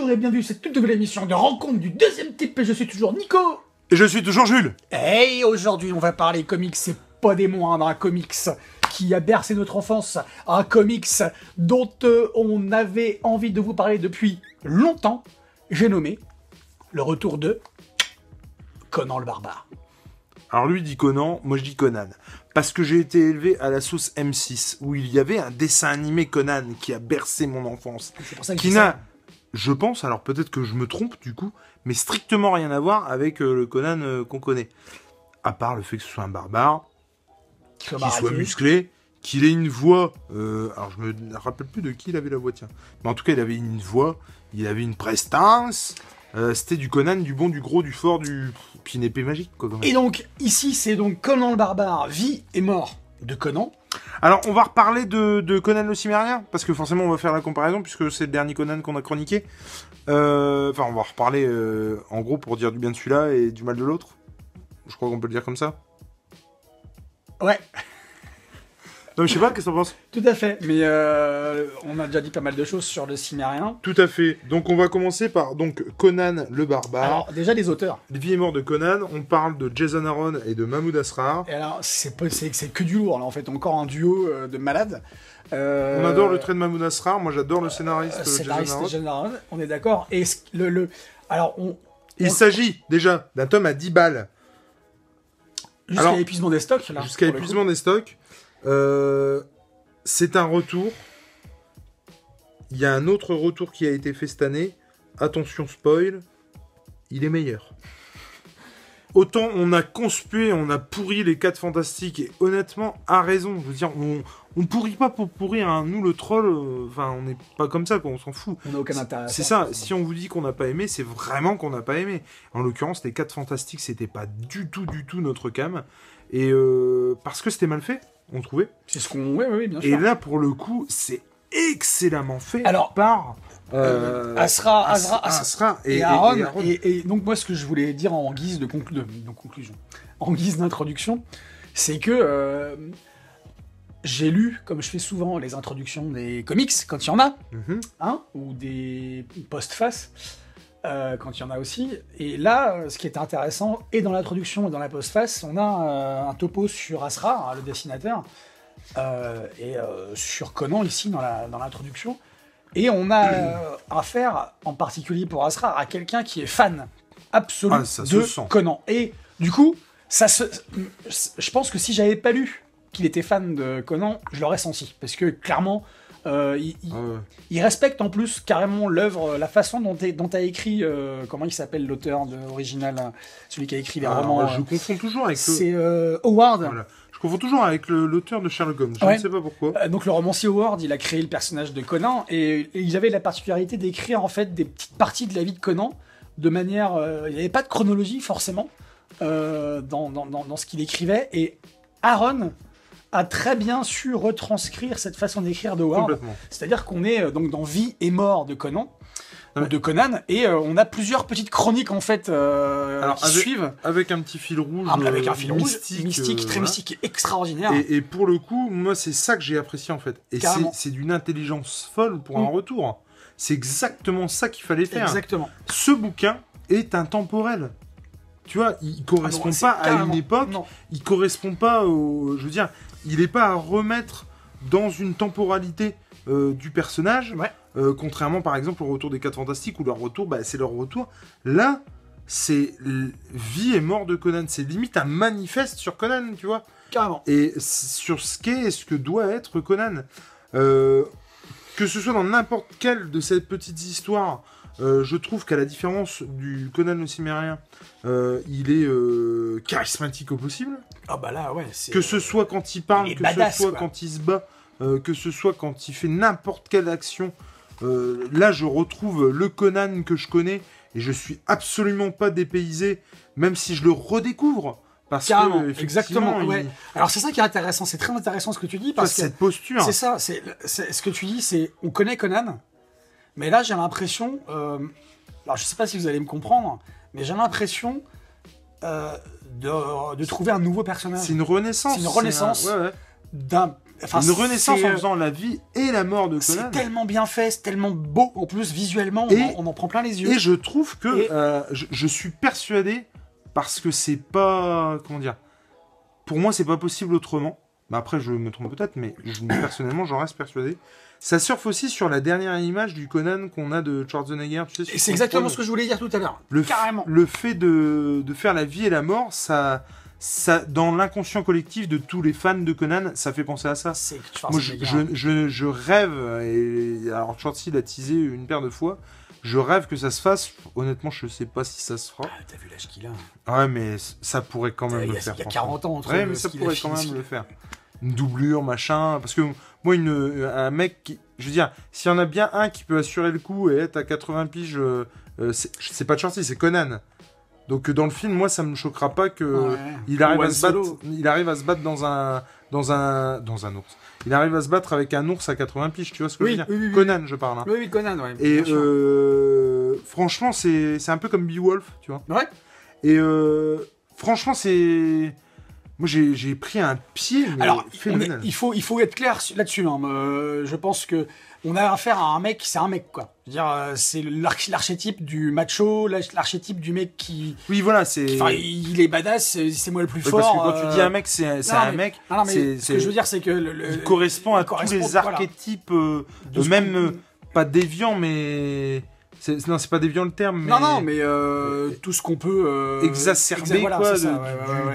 bonjour et bienvenue, c'est toute nouvelle émission de rencontre du deuxième type et je suis toujours Nico. Et je suis toujours Jules. Et aujourd'hui on va parler comics, c'est pas des moindres, un comics qui a bercé notre enfance, un comics dont on avait envie de vous parler depuis longtemps. J'ai nommé le retour de Conan le Barbare. Alors lui dit Conan, moi je dis Conan. Parce que j'ai été élevé à la sauce M6, où il y avait un dessin animé Conan qui a bercé mon enfance. C'est pour ça que Qui n'a, je pense, alors peut-être que je me trompe du coup, mais strictement rien à voir avec le Conan qu'on connaît. À part le fait que ce soit un barbare, qu'il soit musclé, qu'il ait une voix... alors je me rappelle plus de qui il avait la voix, tiens. Mais en tout cas, il avait une voix, il avait une prestance... c'était du Conan, du bon, du gros, du fort, du... Puis une épée magique, quoi. Quand même. Et donc, ici, c'est donc Conan le Barbare, vie et mort de Conan. Alors, on va reparler de Conan le Cimérien, parce que forcément, on va faire la comparaison, puisque c'est le dernier Conan qu'on a chroniqué. Enfin, on va reparler, en gros, pour dire du bien de celui-là et du mal de l'autre. Je crois qu'on peut le dire comme ça. Ouais. Non, mais je sais pas, qu'est-ce que t'en penses? Tout à fait, mais on a déjà dit pas mal de choses sur le Cimérien. Tout à fait. Donc, on va commencer par donc Conan le Barbare. Alors, déjà les auteurs. Vie et mort de Conan, on parle de Jason Aaron et de Mahmoud Asrar. Et alors, c'est que du lourd, là, en fait, encore un duo de malades. On adore le trait de Mahmoud Asrar, moi j'adore le scénariste Jason Aaron, on est d'accord. Et alors, il s'agit déjà d'un tome à 10 balles. Jusqu'à l'épuisement des stocks, là. Jusqu'à l'épuisement des stocks. C'est un retour. Il y a un autre retour qui a été fait cette année. Attention spoil, il est meilleur. Autant on a conspué, on a pourri les 4 fantastiques et honnêtement, à raison. Je veux dire, on pourrit pas pour pourrir. Hein. Nous le troll, enfin on n'est pas comme ça, quoi, on s'en fout. On n'a aucun intérêt. C'est ça. Si on vous dit qu'on n'a pas aimé, c'est vraiment qu'on n'a pas aimé. En l'occurrence, les 4 fantastiques, c'était pas du tout notre cam. Et parce que c'était mal fait. On trouvait. C'est ce qu'on... Oui, bien sûr. Et là, pour le coup, c'est excellemment fait. Alors, par Asra et Aaron. Aaron. Et donc, moi, ce que je voulais dire en guise de conclusion, en guise d'introduction, c'est que j'ai lu, comme je fais souvent, les introductions des comics, quand il y en a, hein, ou des post-faces, quand il y en a aussi. Et là, ce qui est intéressant, et dans l'introduction et dans la postface, on a un topo sur Asra, hein, le dessinateur, et sur Conan ici dans l'introduction. Et on a affaire, en particulier pour Asra, à quelqu'un qui est fan absolu de Conan. Et du coup, je pense que si j'avais pas lu qu'il était fan de Conan, je l'aurais senti. Parce que clairement... il respecte en plus carrément l'œuvre, la façon dont a écrit, comment il s'appelle l'auteur original, celui qui a écrit les romans. Je confonds toujours avec c'est Howard. Voilà. Je confonds toujours avec l'auteur de Sherlock Holmes. Je ne sais pas pourquoi. Donc le romancier Howard, il a créé le personnage de Conan et il avait la particularité d'écrire en fait des petites parties de la vie de Conan de manière, il n'y avait pas de chronologie forcément dans ce qu'il écrivait et Aaron a très bien su retranscrire cette façon d'écrire de Howard. C'est-à-dire qu'on est donc dans Vie et mort de Conan, et on a plusieurs petites chroniques en fait qui suivent. Avec un petit fil rouge. Avec un fil rouge mystique, très mystique et extraordinaire. Et pour le coup, moi c'est ça que j'ai apprécié en fait. Et c'est d'une intelligence folle pour un retour. C'est exactement ça qu'il fallait faire. Exactement. Ce bouquin est intemporel. Tu vois, il correspond pas à une époque, il correspond pas au... Je veux dire, il n'est pas à remettre dans une temporalité du personnage, contrairement par exemple au retour des 4 Fantastiques, où leur retour, c'est leur retour. Là, c'est vie et mort de Conan, c'est limite un manifeste sur Conan, tu vois. Carrément. Et sur ce qu'est et ce que doit être Conan. Que ce soit dans n'importe quelle de ces petites histoires... je trouve qu'à la différence du Conan le Cimérien, il est charismatique au possible. Ah bah là, ouais. Que ce soit quand il parle, que ce soit quand il se bat, que ce soit quand il fait n'importe quelle action. Là, je retrouve le Conan que je connais et je suis absolument pas dépaysé, même si je le redécouvre. Parce que, exactement. Ouais. Alors c'est ça qui est intéressant, c'est très intéressant ce que tu dis parce que cette posture. C'est ça, c'est ce que tu dis, c'est on connaît Conan. Mais là, j'ai l'impression... alors, je sais pas si vous allez me comprendre, mais j'ai l'impression de trouver un nouveau personnage. C'est une renaissance. C'est une renaissance d'un une renaissance en faisant la vie et la mort de Conan. C'est tellement bien fait, c'est tellement beau. En plus, visuellement, on en prend plein les yeux. Et je trouve que je suis persuadé, parce que c'est pas... Comment dire ? Pour moi, c'est pas possible autrement. Bah après, je me trompe peut-être, mais personnellement, j'en reste persuadé. Ça surfe aussi sur la dernière image du Conan qu'on a de Schwarzenegger. Tu sais, c'est exactement ce que je voulais dire tout à l'heure. Carrément. Le fait de faire la vie et la mort, ça, dans l'inconscient collectif de tous les fans de Conan, ça fait penser à ça. Moi, je rêve, et alors Schwarzenegger l'a teasé une paire de fois, je rêve que ça se fasse. Honnêtement, je sais pas si ça se fera. Ah, t'as vu l'âge qu'il a. Ouais, mais ça pourrait quand même le faire. Il y a 40 ans entre mais ça pourrait quand même le faire. Une doublure, machin. Parce que moi, un mec qui... Je veux dire, s'il y en a bien un qui peut assurer le coup et être à 80 piges, c'est pas Schwarzenegger, c'est Conan. Donc dans le film, moi, ça me choquera pas que il arrive à se battre dans un ours. Il arrive à se battre avec un ours à 80 piges, tu vois ce que je veux dire. Oui. Conan, je parle. Hein. Oui, Conan, ouais. Et franchement, c'est un peu comme Beowulf, tu vois. Ouais. Et franchement, c'est... Moi, j'ai pris un pied. Mais alors, il faut être clair là-dessus. Hein. Je pense que on a affaire à un mec, c'est un mec, quoi. Je veux dire, c'est l'archétype du macho, l'archétype du mec qui... Oui, voilà, c'est... Enfin, il est badass, c'est moi le plus fort. Parce que quand tu dis un mec, c'est un mec... Non, mais ce que je veux dire, c'est que... il correspond à tous les archétypes, même pas déviants, mais... Non, c'est pas déviant le terme, mais... Non, mais tout ce qu'on peut... exacerber,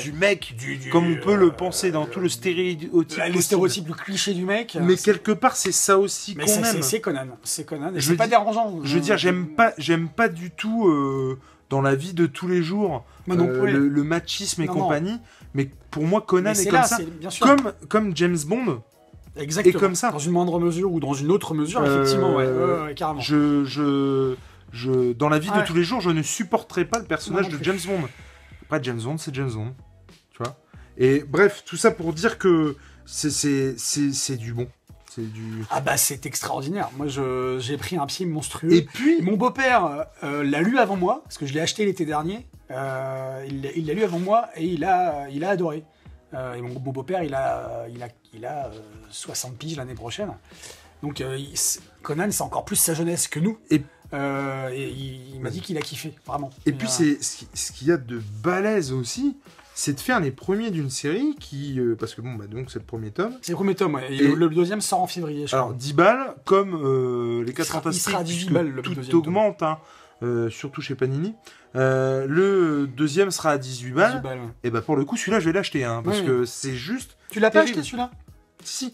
du mec, comme on peut le penser dans tout le stéréotype. Le stéréotype, le cliché du mec. Mais quelque part, c'est ça aussi qu'on aime. C'est Conan. C'est Conan, et c'est pas dérangeant. Je veux dire, j'aime pas du tout, dans la vie de tous les jours, le machisme et compagnie, mais pour moi, Conan est comme ça. Comme James Bond... Exactement. Et comme ça. Dans une moindre mesure ou dans une autre mesure, effectivement, carrément. Dans la vie de tous les jours, je ne supporterai pas le personnage de James Bond. Pas James Bond, c'est James Bond. Tu vois. Et bref, tout ça pour dire que c'est du bon. Ah bah c'est extraordinaire. Moi j'ai pris un pied monstrueux. Et puis mon beau-père l'a lu avant moi parce que je l'ai acheté l'été dernier. Il l'a lu avant moi et il a adoré. Et mon beau-père, il a 60 piges l'année prochaine. Donc Conan, c'est encore plus sa jeunesse que nous. Et il m'a dit qu'il a kiffé, vraiment. Et puis ce qu'il y a de balèze aussi, c'est de faire les premiers d'une série qui... parce que donc c'est le premier tome. C'est le premier tome, ouais. Et le deuxième sort en février, je crois. Alors 10 balles, comme les 4 Fantastiques. Il sera à 18 balles, le deuxième tout augmente, hein, surtout chez Panini. Le deuxième sera à 18 balles. 18 balles, ouais. Et bah pour le coup, celui-là, je vais l'acheter, hein, parce que c'est juste... Tu l'as pas acheté, celui-là ? Si.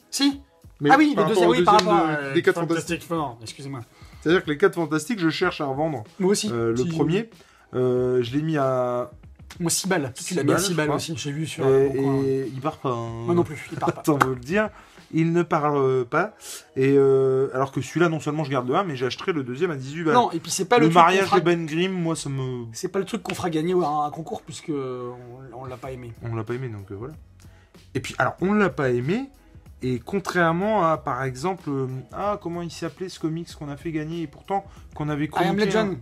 Mais ah oui, le deuxième, par rapport des 4 Fantastiques. Excusez-moi. C'est-à-dire que les 4 Fantastiques, je cherche à revendre. Moi aussi. Le premier, je l'ai mis à... Moi 6 balles. Tu l'as mis à 6 balles aussi, j'ai vu sur... Et il part pas. Hein. Moi non plus, il part pas. Attends, on veut le dire. Il ne part pas. Et alors que celui-là, non seulement je garde le 1, mais j'achèterai le deuxième à 18 balles. Non, et puis c'est pas le truc mariage de Ben Grimm, moi ça me... C'est pas le truc qu'on fera gagner à un concours, puisque on l'a pas aimé. On l'a pas aimé, donc voilà. Et puis, alors, on l'a pas aimé, et contrairement à, par exemple... comment il s'appelait ce comics qu'on a fait gagner, et pourtant qu'on avait chroniqué... I Am Legend.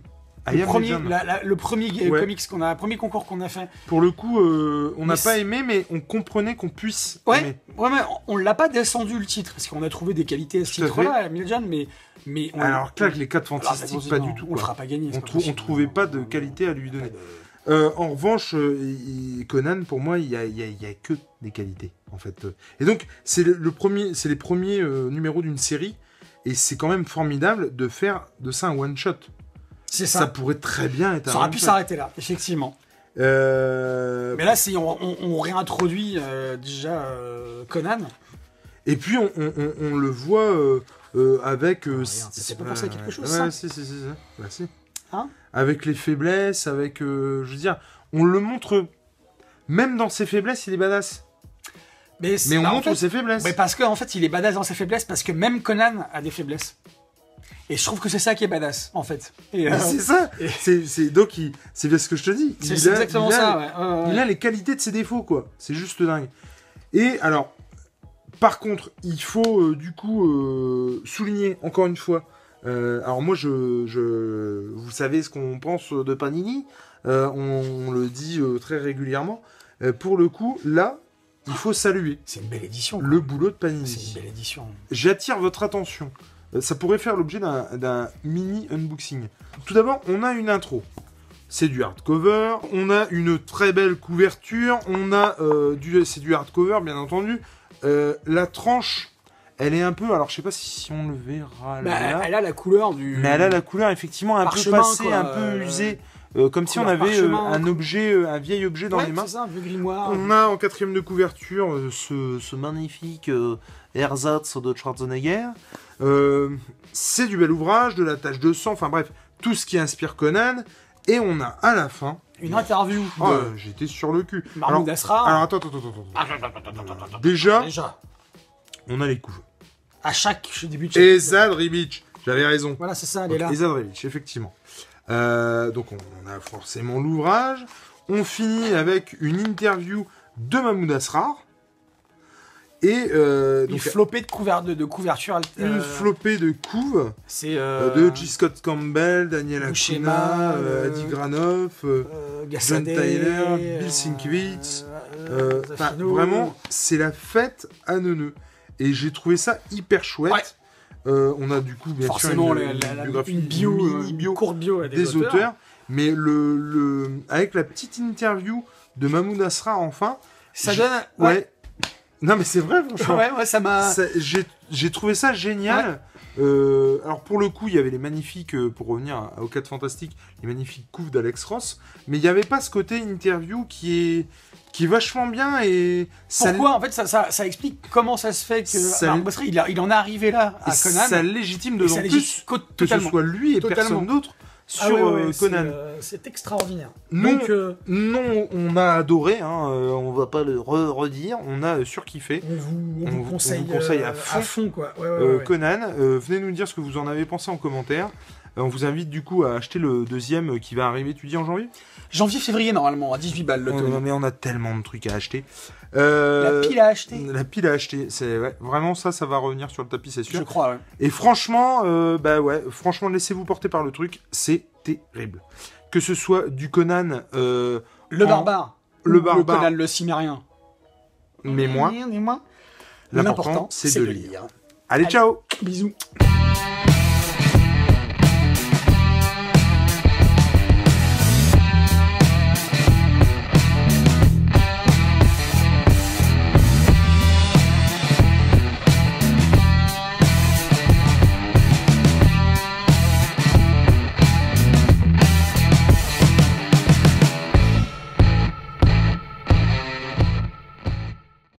Le premier comics premier concours qu'on a fait. Pour le coup, on n'a pas aimé, mais on comprenait qu'on puisse aimer. Ouais, mais on l'a pas descendu le titre, parce qu'on a trouvé des qualités à ce titre-là, Legend, mais alors que là, les 4 Fantastiques, pas du tout. On le fera pas gagner. On trouvait pas de qualité à lui donner. En revanche, Conan, pour moi, il y a que des qualités, en fait. Et donc, c'est les premiers numéros d'une série, et c'est quand même formidable de faire de ça un one-shot. C'est ça. Ça pourrait très bien être un one-shot. Ça aurait pu s'arrêter là, effectivement. Mais là, on réintroduit déjà Conan. Et puis, on le voit avec... c'est pas pensé à quelque chose, ça. Si. Hein, avec les faiblesses, avec... je veux dire, on le montre... Même dans ses faiblesses, il est badass. Mais on montre ses faiblesses. Mais parce qu'en fait, il est badass dans ses faiblesses, parce que même Conan a des faiblesses. Et je trouve que c'est ça qui est badass, en fait. C'est ça. Donc, c'est bien ce que je te dis. C'est exactement ça. Il a les qualités de ses défauts, quoi. C'est juste dingue. Et alors, par contre, il faut du coup souligner encore une fois. Alors moi, vous savez ce qu'on pense de Panini. On le dit très régulièrement. Pour le coup, là, il faut saluer C'est une belle édition. le boulot de C'est Panini. une belle édition. J'attire votre attention. Ça pourrait faire l'objet d'un mini unboxing. Tout d'abord, on a une intro. C'est du hardcover. On a une très belle couverture. On a c'est du hardcover, bien entendu. La tranche, elle est un peu... Alors, je sais pas si on le verra là. Elle a la couleur du... Mais elle a la couleur, effectivement, un peu Parchemin, passée, quoi, un peu usée. Comme si on couleur avait parchemin, un vieil objet dans les mains. c'est ça, un vieux grimoire. On a en 4e de couverture ce magnifique ersatz de Schwarzenegger. C'est du bel ouvrage, de la tache de sang, enfin bref, tout ce qui inspire Conan. Et on a à la fin... Une interview de j'étais sur le cul. Mahmoud Asrar. Alors attends. Déjà, Déjà, on a les couves. à chaque début de Ezad Ribic, j'avais raison. Voilà, c'est ça, elle est là. Ezad Ribic, effectivement. Donc on a forcément l'ouvrage. On finit avec une interview de Mahmoud Asrar. Et Une flopée de couverture. une flopée de couves C'est de G. Scott Campbell, Daniel Buscema, Acuna, Adi Granoff, John Gassadé, Tyler, Bill Sienkiewicz. Vraiment, c'est la fête à neuneux. Et j'ai trouvé ça hyper chouette. On a du coup, bien forcément, sûr, une bio, mini-bio une courte bio des auteurs. Mais avec la petite interview de Mahmoud Asrar, enfin... Ça donne... Ouais. Non, mais c'est vrai, franchement. Ouais, ça m'a... J'ai trouvé ça génial. Alors, pour le coup, il y avait les magnifiques, pour revenir aux 4 Fantastiques, les magnifiques couves d'Alex Ross. Mais il n'y avait pas ce côté interview qui est vachement bien. Et pourquoi en fait ça explique comment ça se fait que Marc Bossry, il en est arrivé là à Conan. Ça légitime de plus que ce soit lui et personne d'autre sur Conan. C'est extraordinaire. Donc, non, on a adoré, on va pas le redire, on a surkiffé. On vous conseille à fond quoi. Conan. Venez nous dire ce que vous en avez pensé en commentaire. On vous invite du coup à acheter le deuxième qui va arriver, tu dis en janvier ? Janvier-février normalement, à 18 balles le tome. Mais on a tellement de trucs à acheter. La pile à acheter. La pile à acheter, c'est vraiment ça va revenir sur le tapis, c'est sûr. Je crois, ouais. Et franchement, franchement, laissez-vous porter par le truc, c'est terrible. Que ce soit du Conan... le barbare. Le barbare. Le Conan le cimérien. Mais moins. L'important, c'est de lire. Allez, ciao. Bisous.